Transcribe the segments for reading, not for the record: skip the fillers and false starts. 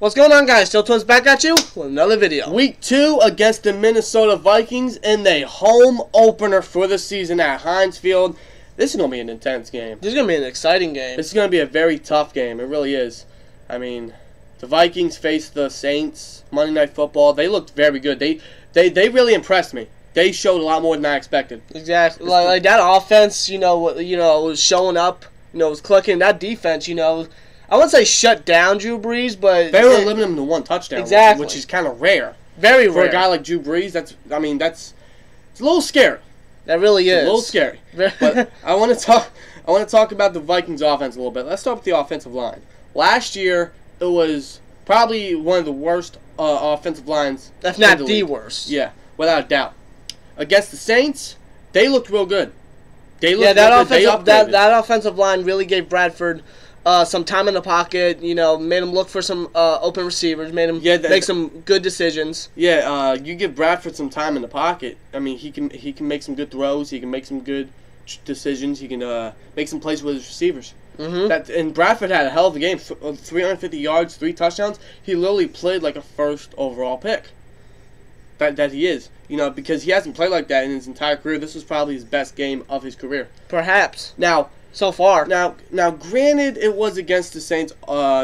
What's going on, guys? Still Twins back at you with another video. Week 2 against the Minnesota Vikings in the home opener for the season at Heinz Field. This is going to be an intense game. This is going to be an exciting game. This is going to be a very tough game. It really is. I mean, the Vikings faced the Saints Monday Night Football. They looked very good. They really impressed me. They showed a lot more than I expected. Exactly. Like that offense, was showing up. Was clicking. That defense, I wouldn't say shut down Drew Brees, but they were limiting him to one touchdown, exactly, which is kind of rare. Very rare for a guy like Drew Brees. It's a little scary. That really is a little scary. But I want to talk about the Vikings offense a little bit. Let's start with the offensive line. Last year, it was probably one of the worst offensive lines, if not the worst. Yeah, without a doubt. Against the Saints, they looked real good. That offensive line really gave Bradford some time in the pocket, made him look for some open receivers, made him make some good decisions. Yeah, you give Bradford some time in the pocket. I mean, he can make some good throws. He can make some good decisions. He can make some plays with his receivers. And Bradford had a hell of a game. 350 yards, 3 touchdowns. He literally played like a first overall pick. That he is. Because he hasn't played like that in his entire career. This was probably his best game of his career. Perhaps. Now, so far. Now, granted, it was against the Saints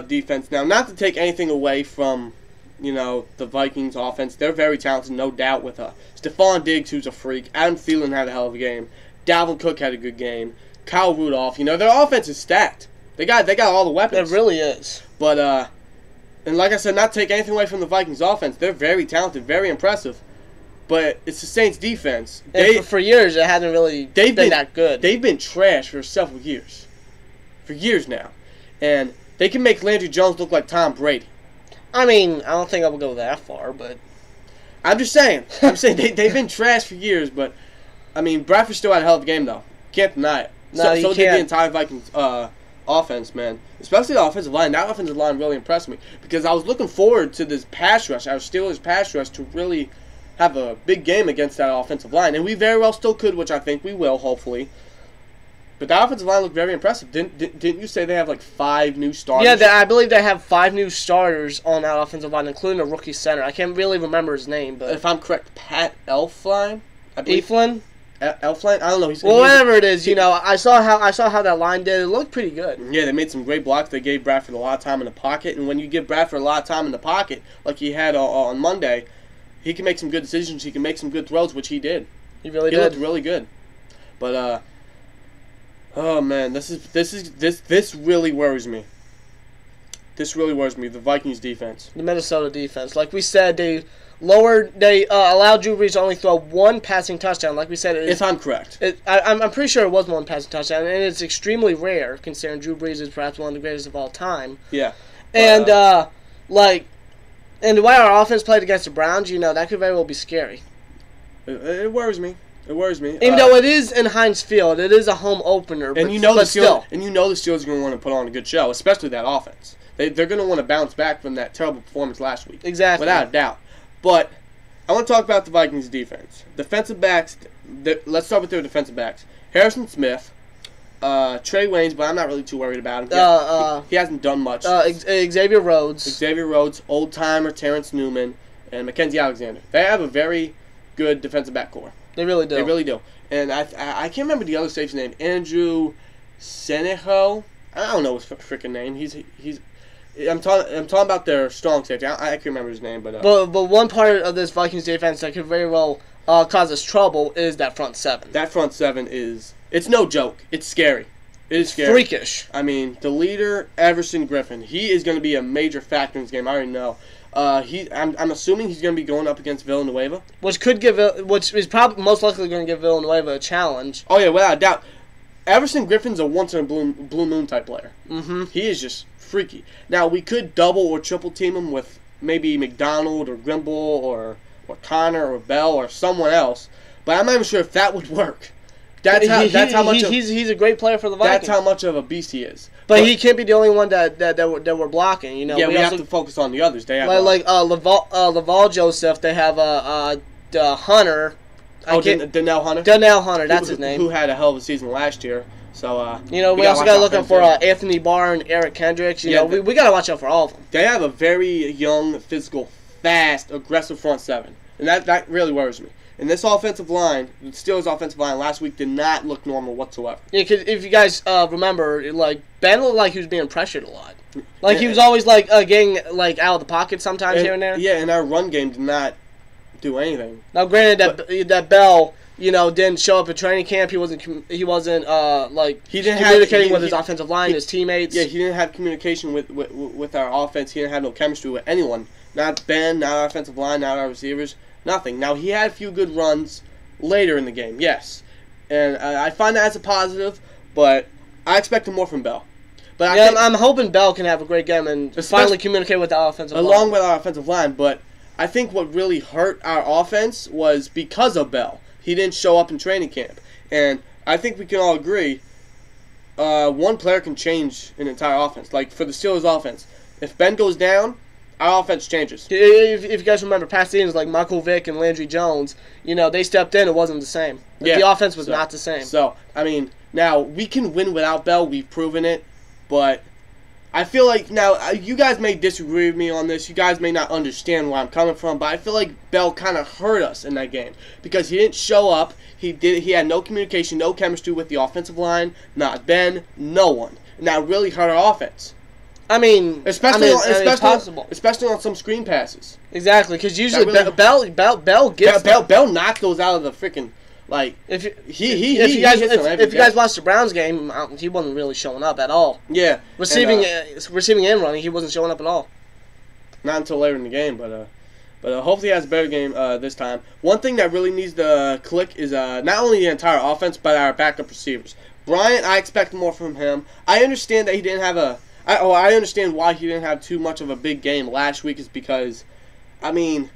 defense. Now, not to take anything away from, the Vikings offense. They're very talented, no doubt, with Stephon Diggs, who's a freak. Adam Thielen had a hell of a game. Dalvin Cook had a good game. Kyle Rudolph. Their offense is stacked. They got all the weapons. It really is. But, and like I said, not to take anything away from the Vikings offense. They're very talented, very impressive. But it's the Saints' defense. For years, it hasn't really been that good. They've been trash for several years. For years now. And they can make Landry Jones look like Tom Brady. I mean, I don't think I would go that far, but... I'm just saying. They've been trash for years, but... I mean, Bradford still had a hell of a game, though. Can't deny it. No, so did the entire Vikings offense, man. Especially the offensive line. That offensive line really impressed me. Because I was looking forward to this pass rush, our Steelers pass rush, to really have a big game against that offensive line. And we very well still could, which I think we will, hopefully. But that offensive line looked very impressive. Didn't you say they have like 5 new starters? Yeah, I believe they have 5 new starters on that offensive line, including a rookie center. I can't really remember his name, but if I'm correct, Pat Elflein? Elflein? Elflein? I don't know. Whatever it is, I saw how that line did. It looked pretty good. Yeah, they made some great blocks. They gave Bradford a lot of time in the pocket, and when you give Bradford a lot of time in the pocket, like he had on Monday, he can make some good decisions. He can make some good throws, which he did. He really did. He looked really good. But oh man, this really worries me. This really worries me. The Vikings defense. The Minnesota defense. Like we said, they allowed Drew Brees to only throw 1 passing touchdown. Like we said, if I'm correct, I'm pretty sure it was 1 passing touchdown, and it's extremely rare considering Drew Brees is perhaps one of the greatest of all time. Yeah. And and the way our offense played against the Browns, that could very well be scary. It worries me. It worries me. Even though it is in Heinz Field, it is a home opener. And the Steelers are going to want to put on a good show, especially that offense. They're going to want to bounce back from that terrible performance last week. Exactly. Without a doubt. But I want to talk about the Vikings defense. Defensive backs. Let's start with their defensive backs. Harrison Smith. Trey Waynes, but I'm not really too worried about him. He hasn't done much. Xavier Rhodes, old-timer Terrence Newman, and Mackenzie Alexander. They have a very good defensive back core. They really do. They really do. And I can't remember the other safety's name. Andrew Senejo. I don't know his freaking name. I'm talking about their strong safety. I can't remember his name, but one part of this Vikings defense that could very well cause us trouble is that front 7. That front 7 it's no joke. It's scary. It is scary. Freakish. I mean, the leader, Everson Griffin, he is going to be a major factor in this game. I already know. I'm assuming he's going to be going up against Villanueva, which is probably most likely going to give Villanueva a challenge. Oh yeah, without a doubt. Everson Griffin's a once in a blue moon type player. He is just freaky. Now we could double or triple team him with maybe McDonald or Grimble or Connor or Bell or someone else, but I'm not even sure if that would work. That's how much he's a great player for the Vikings. That's how much of a beast he is. But he can't be the only one that we're blocking. Yeah, we have to focus on the others. They have Laval Joseph. They have Hunter. Donnell Hunter. Donnell Hunter, that's his name. Who had a hell of a season last year. So we also got to look out for Anthony Barr and Eric Kendricks. You know, we got to watch out for all of them. They have a very young, physical, fast, aggressive front seven, and that really worries me. And this offensive line, the Steelers' offensive line last week did not look normal whatsoever. Yeah, because if you guys remember, like Ben looked like he was being pressured a lot. Like he was always like getting like out of the pocket sometimes here and there. Yeah, and our run game did not do anything. Now, granted that Bell, didn't show up at training camp. He wasn't like communicating with his offensive line, his teammates. Yeah, he didn't have communication with our offense. He didn't have no chemistry with anyone. Not Ben, not our offensive line, not our receivers. Nothing. Now, he had a few good runs later in the game, yes. And I find that as a positive, but I expect more from Bell. But I'm hoping Bell can have a great game and finally communicate with the offensive line. Along with our offensive line, but I think what really hurt our offense was because of Bell. He didn't show up in training camp. And I think we can all agree, one player can change an entire offense. Like, for the Steelers' offense, if Ben goes down, our offense changes. If you guys remember past seasons like Michael Vick and Landry Jones, they stepped in, it wasn't the same. The offense was not the same. So, I mean, now, we can win without Bell. We've proven it. But I feel like, now, you guys may disagree with me on this. You guys may not understand where I'm coming from. But I feel like Bell kind of hurt us in that game. Because he didn't show up. He had no communication, no chemistry with the offensive line. Not Ben, no one. And that really hurt our offense. I mean, especially on some screen passes. Exactly, because usually Bell gets Bell knocked those out of the freaking If you guys watched the Browns game, he wasn't really showing up at all. Yeah, receiving and running, he wasn't showing up at all. Not until later in the game, but hopefully he has a better game this time. One thing that really needs to click is not only the entire offense but our backup receivers. Bryant, I expect more from him. I understand that he didn't have I understand why he didn't have too much of a big game last week is because, I mean,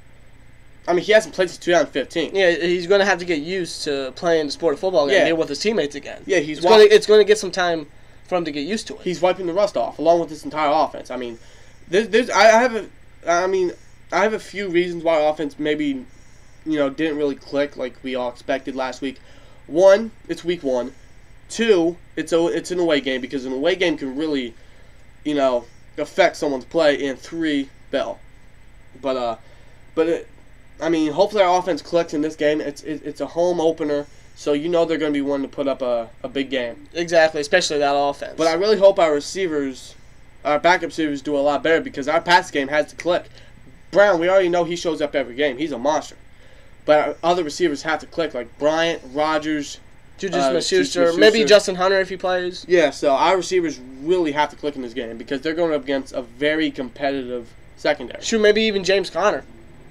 he hasn't played since 2015. Yeah, he's going to have to get used to playing the sport of football again with his teammates again. Yeah, it's going to get some time for him to get used to it. He's wiping the rust off, along with this entire offense. I mean, I have a few reasons why offense maybe, didn't really click like we all expected last week. One, it's week one. Two, it's an away game because an away game can really, affect someone's play. And three, Bell. Hopefully our offense clicks in this game. It's a home opener, so they're going to be wanting to put up a big game. Exactly, especially that offense. But I really hope our backup receivers do a lot better because our pass game has to click. Brown, we already know he shows up every game. He's a monster. But our other receivers have to click, like Bryant, Rogers, Juju Smith-Schuster, maybe Justin Hunter if he plays. Yeah, so our receivers really have to click in this game because they're going up against a very competitive secondary. Sure, maybe even James Conner.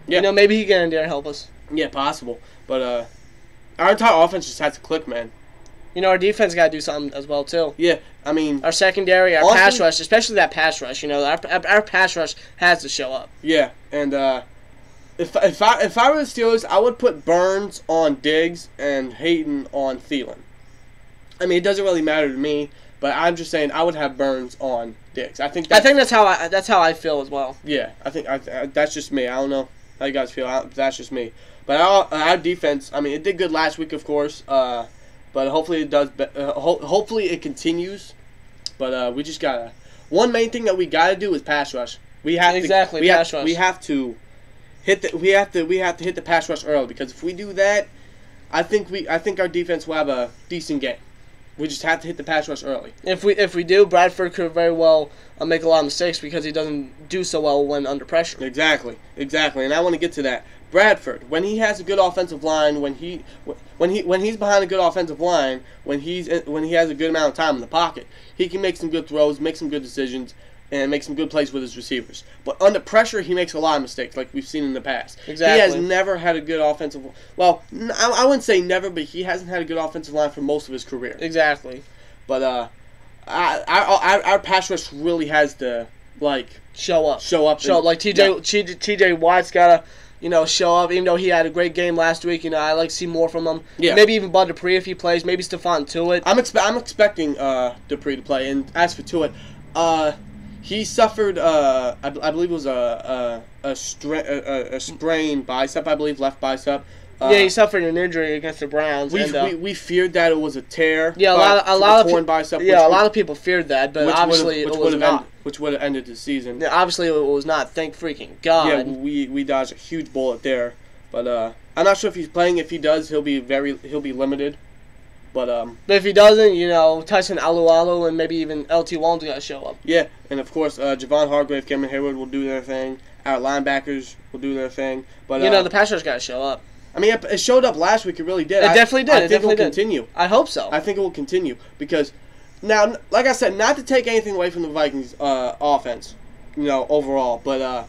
Yeah. Maybe he can get in there and help us. Yeah, possible. But our entire offense just has to click, man. Our defense got to do something as well, too. Yeah, I mean... Our secondary, our pass rush, especially that pass rush, our pass rush has to show up. Yeah, and if I were the Steelers, I would put Burns on Diggs and Hayden on Thielen. I mean, it doesn't really matter to me, but I'm just saying I would have Burns on Diggs. I think that's how I feel as well. Yeah, I think that's just me. I don't know how you guys feel. That's just me. But our defense, I mean, it did good last week, of course. But hopefully it does. Hopefully it continues. But we just gotta. One main thing that we gotta do is pass rush. We have pass rush. We have to hit the pass rush early because if we do that, I think our defense will have a decent game. We just have to hit the pass rush early. If we do, Bradford could very well make a lot of mistakes because he doesn't do so well when under pressure. Exactly, and I want to get to that. Bradford, when he has a good offensive line, when he's behind a good offensive line, when he has a good amount of time in the pocket, he can make some good throws, make some good decisions, and make some good plays with his receivers. But under pressure, he makes a lot of mistakes, like we've seen in the past. Exactly. He has never had a good offensive. Well, I wouldn't say never, but he hasn't had a good offensive line for most of his career. Exactly. But our pass rush really has to show up. Like T.J. Watt's gotta show up. Even though he had a great game last week, I like to see more from him. Yeah. Maybe even Bud Dupree if he plays. Maybe Stephon Tuitt. I'm expecting Dupree to play. And as for Tuitt, he suffered, I believe it was a sprained bicep, I believe, left bicep. Yeah, he suffered an injury against the Browns. We feared that it was a tear. Yeah, a lot of torn bicep. Yeah, a lot of people feared that, but obviously it was not. Which would have ended the season. Yeah, obviously it was not. Thank freaking God. Yeah, we dodged a huge bullet there, but I'm not sure if he's playing. If he does, he'll be limited. But if he doesn't, Tyson Alualu and maybe even LT Wong's got to show up. Yeah, and of course Javon Hargrave, Cameron Hayward will do their thing. Our linebackers will do their thing. But the pass rush got to show up. I mean, it showed up last week. It really did. It definitely did. I think it will continue. I hope so. I think it will continue because now, like I said, not to take anything away from the Vikings offense, overall, but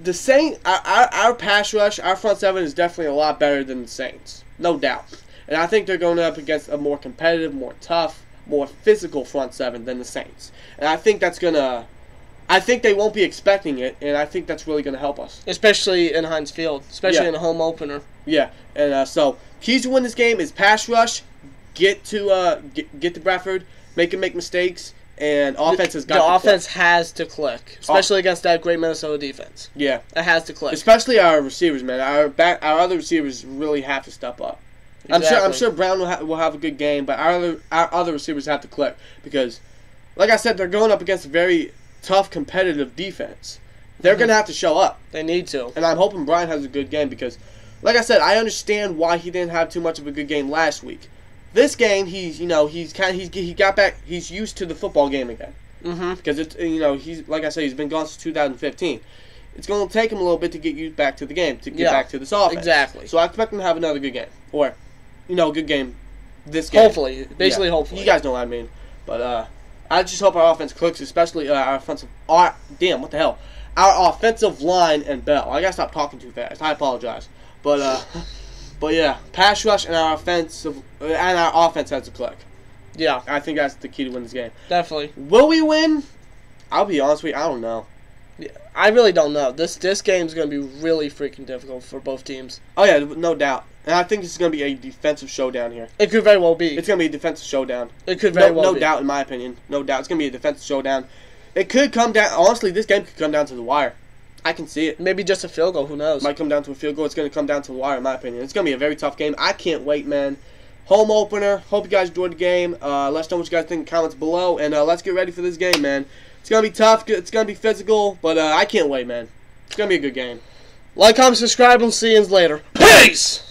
the Saints, our pass rush, our front seven is definitely a lot better than the Saints, no doubt. And I think they're going up against a more competitive, more tough, more physical front seven than the Saints. And I think that's gonna. I think they won't be expecting it, and I think that's really going to help us. Especially in Heinz Field, especially in a home opener. Yeah, and so keys to win this game is pass rush, get to Bradford, make him make mistakes, and offense has got to click. The offense has to click, especially against that great Minnesota defense. Yeah. It has to click. Especially our receivers, man. Our other receivers really have to step up. Exactly. I'm sure Brown will have a good game, but our other receivers have to click because, like I said, they're going up against a very tough, competitive defense. They're going to have to show up. They need to. And I'm hoping Brian has a good game because, like I said, I understand why he didn't have too much of a good game last week. This game, he got back. He's used to the football game again. Because he's like I said, he's been gone since 2015. It's going to take him a little bit to get back to the game, to get back to this offense. Exactly. So I expect him to have another good game, or a good game this game. Hopefully, hopefully. You guys know what I mean. But I just hope our offense clicks, especially our offensive. What the hell? Our offensive line and Bell. I gotta stop talking too fast. I apologize. But yeah, pass rush and our offense has to click. Yeah, I think that's the key to win this game. Definitely. Will we win? I'll be honest with you. I don't know. Yeah, I really don't know. This game's gonna be really freaking difficult for both teams. Oh yeah, no doubt. And I think this is going to be a defensive showdown here. It could very well be. It's going to be a defensive showdown. It could very well be. No doubt, in my opinion. No doubt. It's going to be a defensive showdown. It could come down. Honestly, this game could come down to the wire. I can see it. Maybe just a field goal. Who knows? Might come down to a field goal. It's going to come down to the wire, in my opinion. It's going to be a very tough game. I can't wait, man. Home opener. Hope you guys enjoyed the game. Let us know what you guys think in the comments below. And let's get ready for this game, man. It's going to be tough. It's going to be physical. But I can't wait, man. It's going to be a good game. Like, comment, subscribe, and see you later. Peace!